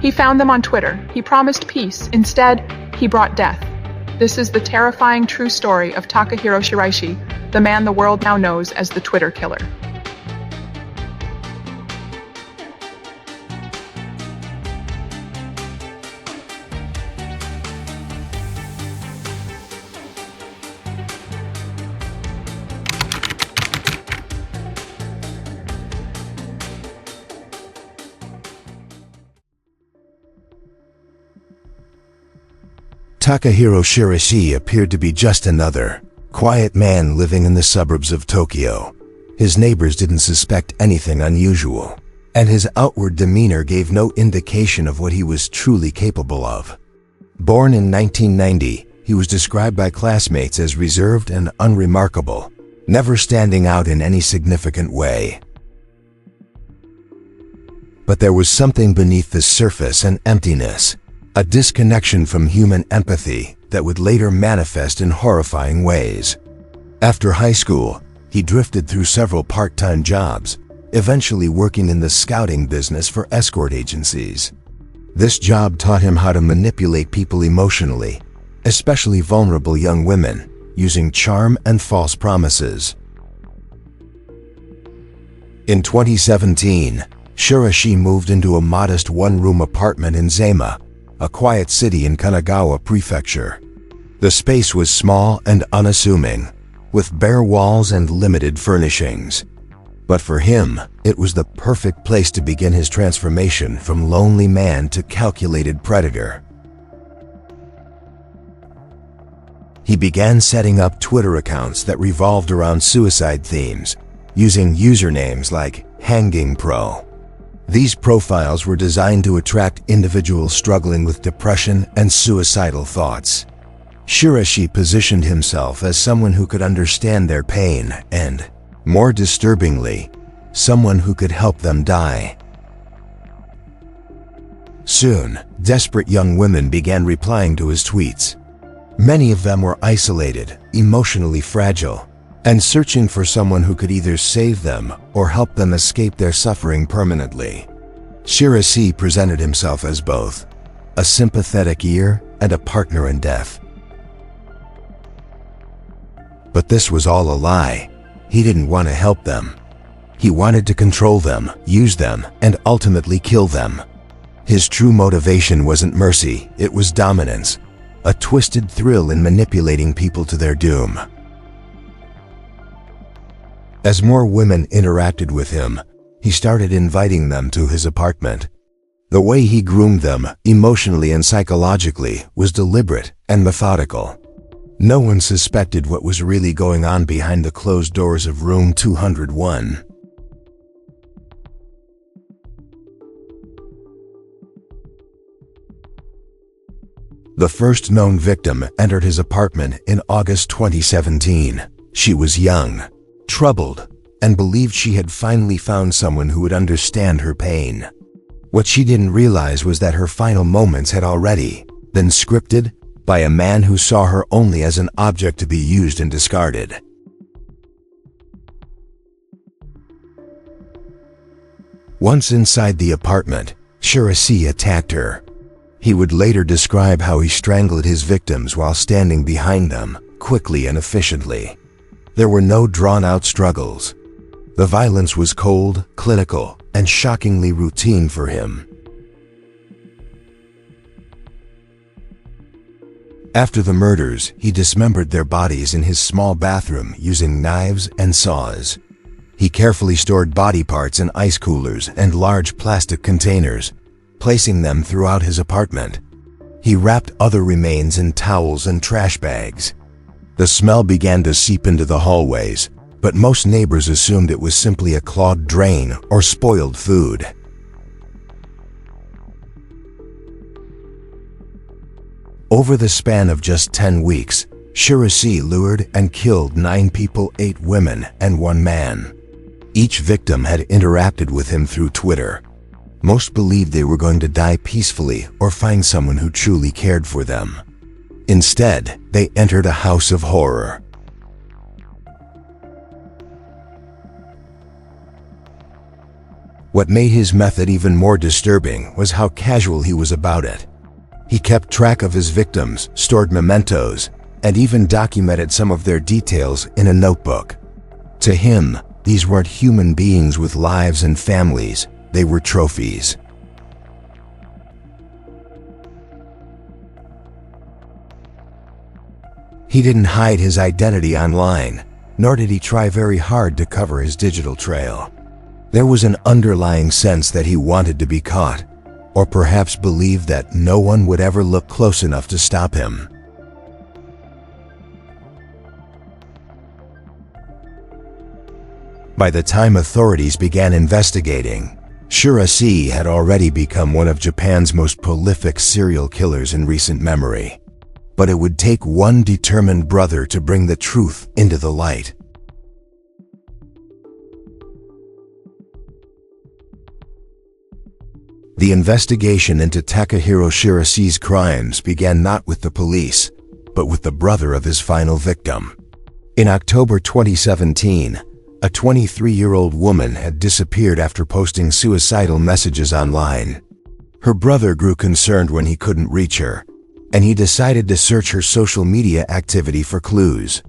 He found them on Twitter. He promised peace. Instead, he brought death. This is the terrifying true story of Takahiro Shiraishi, the man the world now knows as the Twitter killer. Takahiro Shiraishi appeared to be just another quiet man living in the suburbs of Tokyo. His neighbors didn't suspect anything unusual, and his outward demeanor gave no indication of what he was truly capable of. Born in 1990, he was described by classmates as reserved and unremarkable, never standing out in any significant way. But there was something beneath the surface, an emptiness, a disconnection from human empathy that would later manifest in horrifying ways. After high school, he drifted through several part-time jobs, eventually working in the scouting business for escort agencies. This job taught him how to manipulate people emotionally, especially vulnerable young women, using charm and false promises. In 2017, Shiraishi moved into a modest one-room apartment in Zema, a quiet city in Kanagawa Prefecture. The space was small and unassuming, with bare walls and limited furnishings. But for him, it was the perfect place to begin his transformation from lonely man to calculated predator. He began setting up Twitter accounts that revolved around suicide themes, using usernames like Hanging Pro. These profiles were designed to attract individuals struggling with depression and suicidal thoughts. Shiraishi positioned himself as someone who could understand their pain and, more disturbingly, someone who could help them die. Soon, desperate young women began replying to his tweets. Many of them were isolated, emotionally fragile, and searching for someone who could either save them or help them escape their suffering permanently. Shiraishi presented himself as both, a sympathetic ear and a partner in death. But this was all a lie. He didn't want to help them. He wanted to control them, use them, and ultimately kill them. His true motivation wasn't mercy, it was dominance, a twisted thrill in manipulating people to their doom. As more women interacted with him, he started inviting them to his apartment. The way he groomed them, emotionally and psychologically, was deliberate and methodical. No one suspected what was really going on behind the closed doors of room 201. The first known victim entered his apartment in August 2017. She was young, troubled, and believed she had finally found someone who would understand her pain. What she didn't realize was that her final moments had already been scripted by a man who saw her only as an object to be used and discarded. Once inside the apartment, Shiraishi attacked her. He would later describe how he strangled his victims while standing behind them, quickly and efficiently. There were no drawn-out struggles. The violence was cold, clinical, and shockingly routine for him. After the murders, he dismembered their bodies in his small bathroom using knives and saws. He carefully stored body parts in ice coolers and large plastic containers, placing them throughout his apartment. He wrapped other remains in towels and trash bags. The smell began to seep into the hallways, but most neighbors assumed it was simply a clogged drain or spoiled food. Over the span of just 10 weeks, Shiraishi lured and killed 9 people, 8 women, and 1 man. Each victim had interacted with him through Twitter. Most believed they were going to die peacefully or find someone who truly cared for them. Instead, they entered a house of horror. What made his method even more disturbing was how casual he was about it. He kept track of his victims, stored mementos, and even documented some of their details in a notebook. To him, these weren't human beings with lives and families, they were trophies. He didn't hide his identity online, nor did he try very hard to cover his digital trail. There was an underlying sense that he wanted to be caught, or perhaps believed that no one would ever look close enough to stop him. By the time authorities began investigating, Shiraishi had already become one of Japan's most prolific serial killers in recent memory. But it would take one determined brother to bring the truth into the light. The investigation into Takahiro Shiraishi's crimes began not with the police, but with the brother of his final victim. In October 2017, a 23-year-old woman had disappeared after posting suicidal messages online. Her brother grew concerned when he couldn't reach her, and he decided to search her social media activity for clues.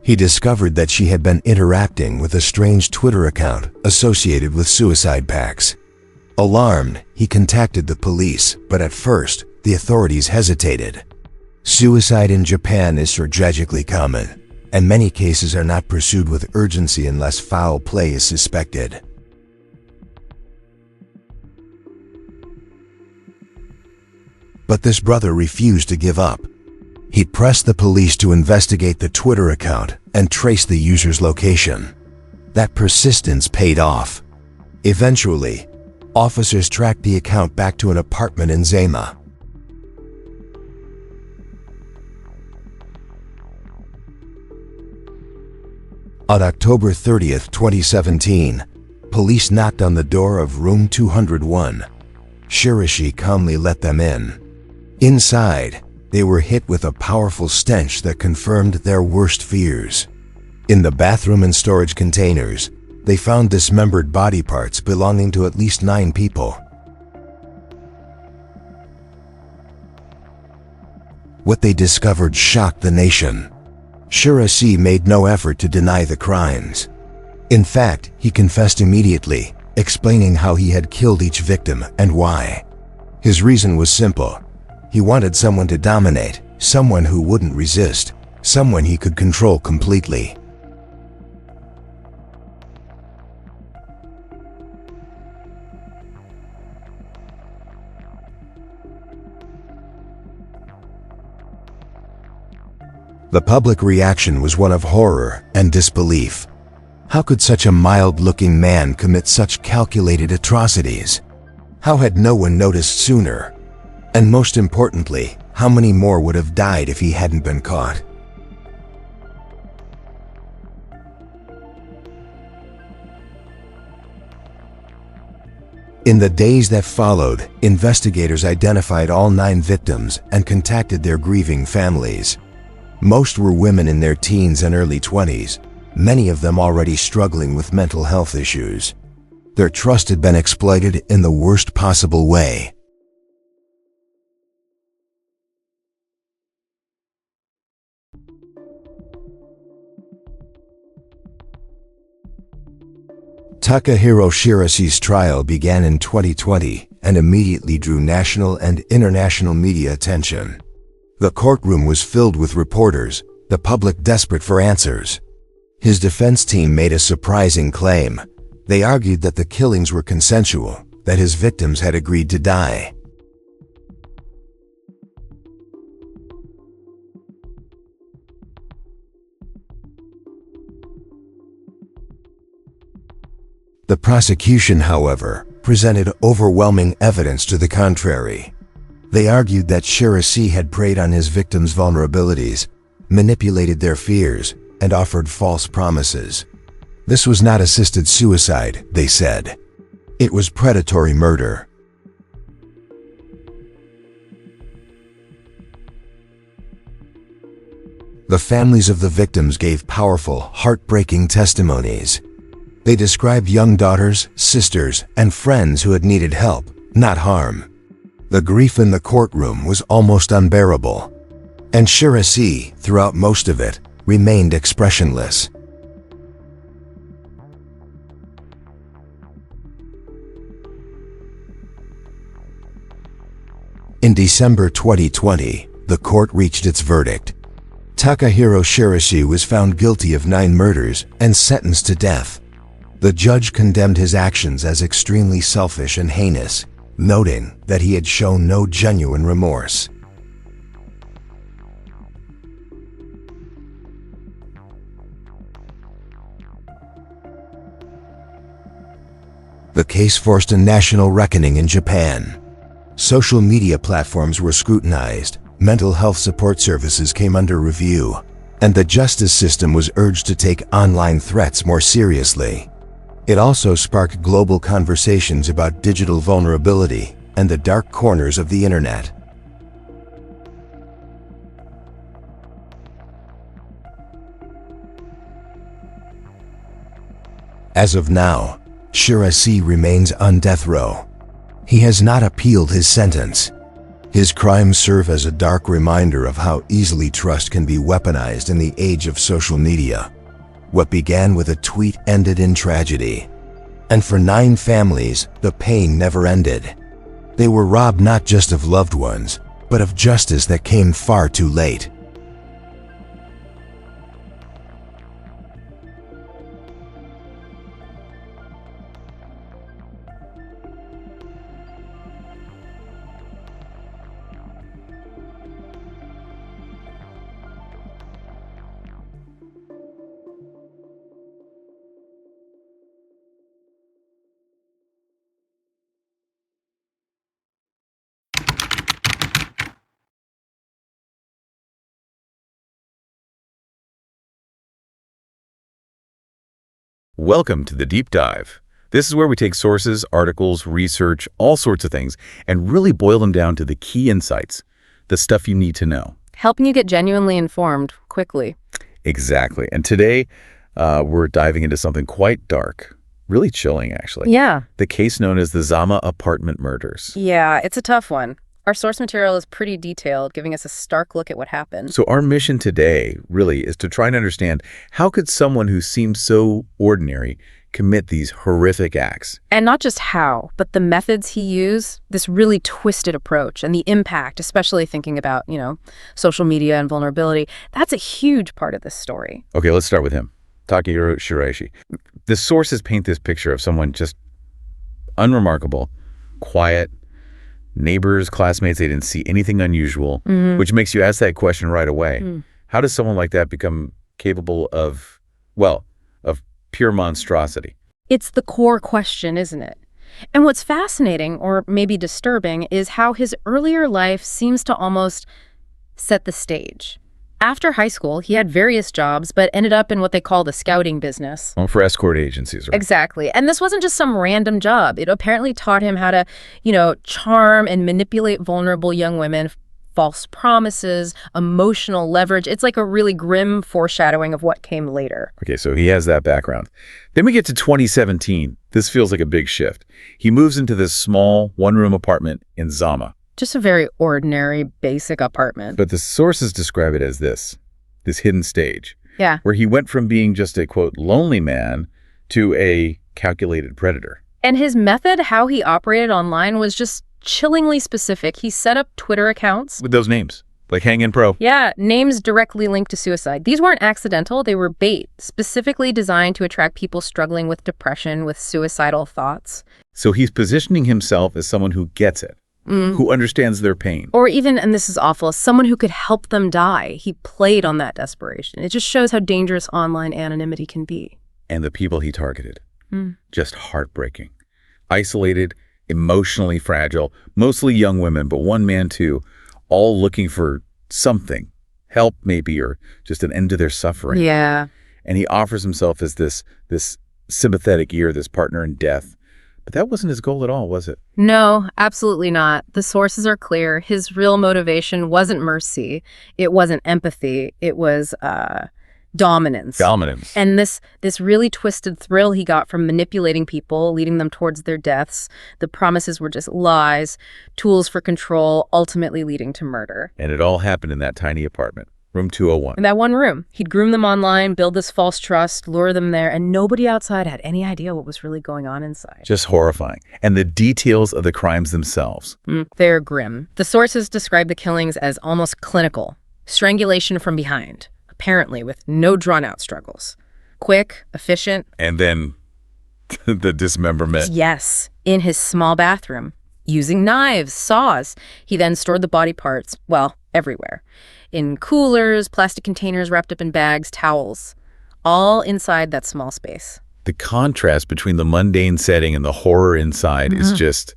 He discovered that she had been interacting with a strange Twitter account associated with suicide pacts. Alarmed, he contacted the police, but at first, the authorities hesitated. Suicide in Japan is tragically common, and many cases are not pursued with urgency unless foul play is suspected. But this brother refused to give up. He pressed the police to investigate the Twitter account and trace the user's location. That persistence paid off. Eventually, officers tracked the account back to an apartment in Zama. On October 30th, 2017, police knocked on the door of room 201. Shiraishi calmly let them in. Inside, they were hit with a powerful stench that confirmed their worst fears. In the bathroom and storage containers, they found dismembered body parts belonging to at least 9 people. What they discovered shocked the nation. Shiraishi made no effort to deny the crimes. In fact, he confessed immediately, explaining how he had killed each victim and why. His reason was simple. He wanted someone to dominate, someone who wouldn't resist, someone he could control completely. The public reaction was one of horror and disbelief. How could such a mild-looking man commit such calculated atrocities? How had no one noticed sooner? And most importantly, how many more would have died if he hadn't been caught? In the days that followed, investigators identified all 9 victims and contacted their grieving families. Most were women in their teens and early 20s, many of them already struggling with mental health issues. Their trust had been exploited in the worst possible way. Takahiro Shiraishi's trial began in 2020 and immediately drew national and international media attention. The courtroom was filled with reporters, the public desperate for answers. His defense team made a surprising claim. They argued that the killings were consensual, that his victims had agreed to die. The prosecution, however, presented overwhelming evidence to the contrary. They argued that Shiraishi had preyed on his victims' vulnerabilities, manipulated their fears, and offered false promises. This was not assisted suicide, they said. It was predatory murder. The families of the victims gave powerful, heartbreaking testimonies. They described young daughters, sisters, and friends who had needed help, not harm. The grief in the courtroom was almost unbearable, and Shiraishi, throughout most of it, remained expressionless. In December 2020, the court reached its verdict. Takahiro Shiraishi was found guilty of 9 murders and sentenced to death. The judge condemned his actions as extremely selfish and heinous, noting that he had shown no genuine remorse. The case forced a national reckoning in Japan. Social media platforms were scrutinized, mental health support services came under review, and the justice system was urged to take online threats more seriously. It also sparked global conversations about digital vulnerability and the dark corners of the internet. As of now, Shiraishi remains on death row. He has not appealed his sentence. His crimes serve as a dark reminder of how easily trust can be weaponized in the age of social media. What began with a tweet ended in tragedy. And for 9 families, the pain never ended. They were robbed not just of loved ones, but of justice that came far too late. Welcome to the Deep Dive. This is where we take sources, articles, research, all sorts of things, and really boil them down to the key insights, the stuff you need to know. Helping you get genuinely informed quickly. Exactly. And today, we're diving into something quite dark, really chilling, actually. Yeah. The case known as the Zama apartment murders. Yeah, it's a tough one. Our source material is pretty detailed, giving us a stark look at what happened. So our mission today really is to try and understand how could someone who seems so ordinary commit these horrific acts? And not just how, but the methods he used, this really twisted approach, and the impact, especially thinking about, social media and vulnerability. That's a huge part of this story. Okay, let's start with him. Takahiro Shiraishi. The sources paint this picture of someone just unremarkable, quiet, neighbors, classmates, they didn't see anything unusual, which makes you ask that question right away. How does someone like that become capable of pure monstrosity? It's the core question, isn't it? And what's fascinating, or maybe disturbing, is how his earlier life seems to almost set the stage. After high school, he had various jobs, but ended up in what they call the scouting business. Well, for escort agencies, right? Exactly. And this wasn't just some random job. It apparently taught him how to, charm and manipulate vulnerable young women, false promises, emotional leverage. It's like a really grim foreshadowing of what came later. Okay, so he has that background. Then we get to 2017. This feels like a big shift. He moves into this small one-room apartment in Zama. Just a very ordinary, basic apartment. But the sources describe it as this hidden stage. Yeah. Where he went from being just a, quote, lonely man to a calculated predator. And his method, how he operated online, was just chillingly specific. He set up Twitter accounts. With those names, like Hang In Pro. Yeah, names directly linked to suicide. These weren't accidental. They were bait, specifically designed to attract people struggling with depression, with suicidal thoughts. So he's positioning himself as someone who gets it. Who understands their pain. Or even, and this is awful, someone who could help them die. He played on that desperation. It just shows how dangerous online anonymity can be. And the people he targeted, just heartbreaking. Isolated, emotionally fragile, mostly young women, but one man too, all looking for something, help maybe, or just an end to their suffering. Yeah. And he offers himself as this sympathetic ear, this partner in death, But that wasn't his goal at all, was it? No, absolutely not. The sources are clear. His real motivation wasn't mercy. It wasn't empathy. It was dominance. Dominance. And this really twisted thrill he got from manipulating people, leading them towards their deaths. The promises were just lies, tools for control, ultimately leading to murder. And it all happened in that tiny apartment, room 201. In that one room. He'd groom them online, build this false trust, lure them there, and nobody outside had any idea what was really going on inside. Just horrifying. And the details of the crimes themselves. They're grim. The sources describe the killings as almost clinical. Strangulation from behind, apparently with no drawn-out struggles. Quick, efficient. And then the dismemberment. Yes, in his small bathroom. Using knives, saws. He then stored the body parts, well, everywhere. In coolers, plastic containers wrapped up in bags, towels. All inside that small space. The contrast between the mundane setting and the horror inside is just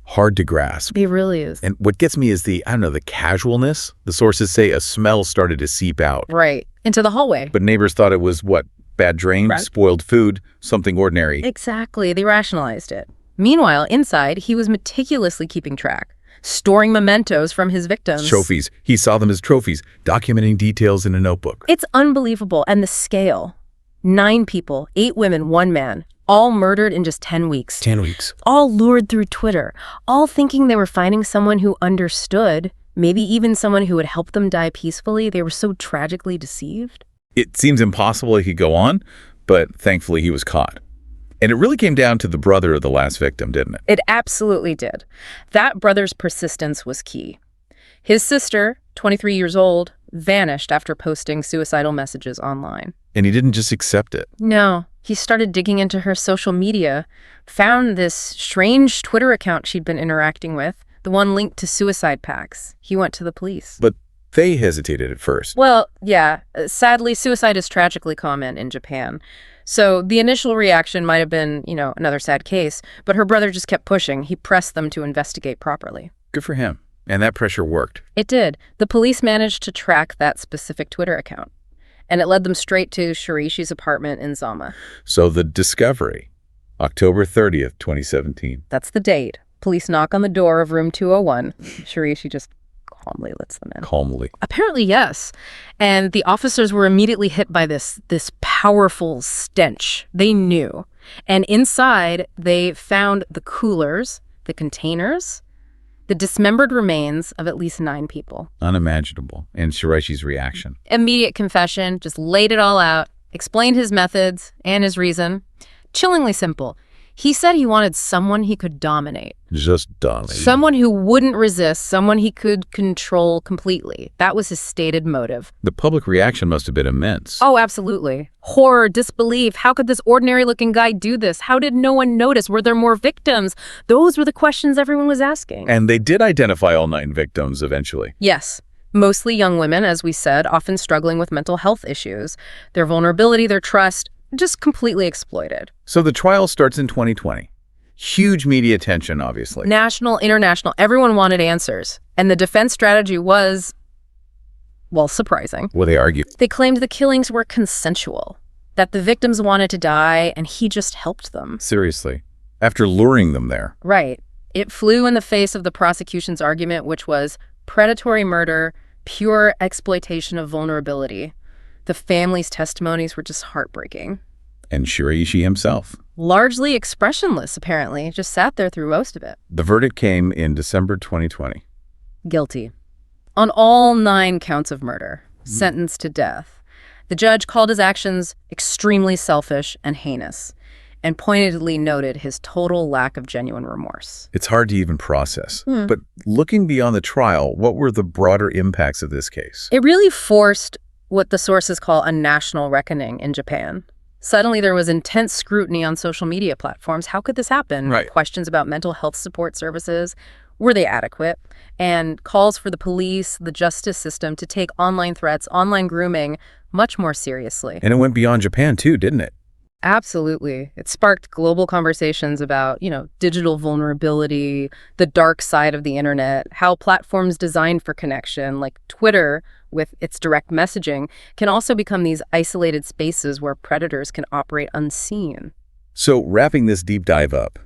hard to grasp. It really is. And what gets me is the casualness. The sources say a smell started to seep out. Right. Into the hallway. But neighbors thought it was, what, bad drain, Right. spoiled food, something ordinary. Exactly. They rationalized it. Meanwhile, inside, he was meticulously keeping track, storing mementos from his victims. Trophies. He saw them as trophies, documenting details in a notebook. It's unbelievable. And the scale. 9 people, 8 women, 1 man, all murdered in just 10 weeks. 10 weeks. All lured through Twitter, all thinking they were finding someone who understood, maybe even someone who would help them die peacefully. They were so tragically deceived. It seems impossible he could go on, but thankfully he was caught. And it really came down to the brother of the last victim, didn't it? It absolutely did. That brother's persistence was key. His sister, 23 years old, vanished after posting suicidal messages online. And he didn't just accept it. No, he started digging into her social media, found this strange Twitter account she'd been interacting with, the one linked to suicide pacts. He went to the police. But they hesitated at first. Well, yeah, sadly, suicide is tragically common in Japan. So the initial reaction might have been, another sad case, but her brother just kept pushing. He pressed them to investigate properly. Good for him. And that pressure worked. It did. The police managed to track that specific Twitter account, and it led them straight to Shiraishi's apartment in Zama. So the discovery, October 30th, 2017. That's the date. Police knock on the door of room 201. Shiraishi just calmly lets them in. Calmly. Apparently, yes. And the officers were immediately hit by this powerful stench. They knew. And inside, they found the coolers, the containers, the dismembered remains of at least 9 people. Unimaginable. And Shiraishi's reaction. Immediate confession, just laid it all out, explained his methods and his reason. Chillingly simple. He said he wanted someone he could dominate. Just dominate. Someone who wouldn't resist, someone he could control completely. That was his stated motive. The public reaction must have been immense. Oh, absolutely. Horror, disbelief. How could this ordinary-looking guy do this? How did no one notice? Were there more victims? Those were the questions everyone was asking. And they did identify all 9 victims eventually. Yes. Mostly young women, as we said, often struggling with mental health issues. Their vulnerability, their trust, just completely exploited. So the trial starts in 2020. Huge media attention, obviously. National, international, everyone wanted answers. And the defense strategy was, well, surprising. Well, they argue. They claimed the killings were consensual, that the victims wanted to die and he just helped them. Seriously. After luring them there. Right. It flew in the face of the prosecution's argument, which was predatory murder, pure exploitation of vulnerability. The family's testimonies were just heartbreaking. And Shiraishi himself. Largely expressionless, apparently, just sat there through most of it. The verdict came in December 2020. Guilty. On all 9 counts of murder, sentenced to death. The judge called his actions extremely selfish and heinous, and pointedly noted his total lack of genuine remorse. It's hard to even process. But looking beyond the trial, what were the broader impacts of this case? It really forced what the sources call a national reckoning in Japan. Suddenly, there was intense scrutiny on social media platforms. How could this happen? Right. Questions about mental health support services. Were they adequate? And calls for the police, the justice system to take online threats, online grooming much more seriously. And it went beyond Japan too, didn't it? Absolutely. It sparked global conversations about, digital vulnerability, the dark side of the internet, how platforms designed for connection, like Twitter, with its direct messaging, can also become these isolated spaces where predators can operate unseen. So wrapping this deep dive up,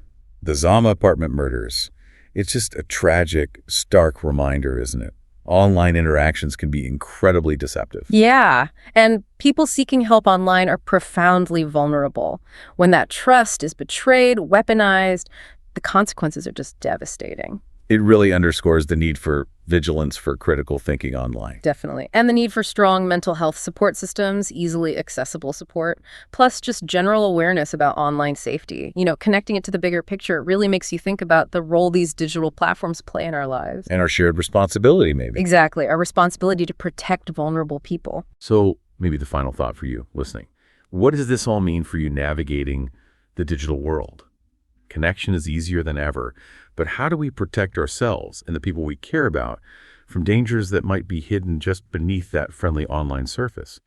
The Zama apartment murders. It's just a tragic, stark reminder, isn't it? Online interactions can be incredibly deceptive. Yeah, and people seeking help online are profoundly vulnerable. When that trust is betrayed, weaponized, the consequences are just devastating. It really underscores the need for vigilance for critical thinking online. Definitely. And the need for strong mental health support systems, easily accessible support, plus just general awareness about online safety. Connecting it to the bigger picture really makes you think about the role these digital platforms play in our lives. And our shared responsibility, maybe. Exactly. Our responsibility to protect vulnerable people. So maybe the final thought for you listening. What does this all mean for you navigating the digital world? Connection is easier than ever, but how do we protect ourselves and the people we care about from dangers that might be hidden just beneath that friendly online surface?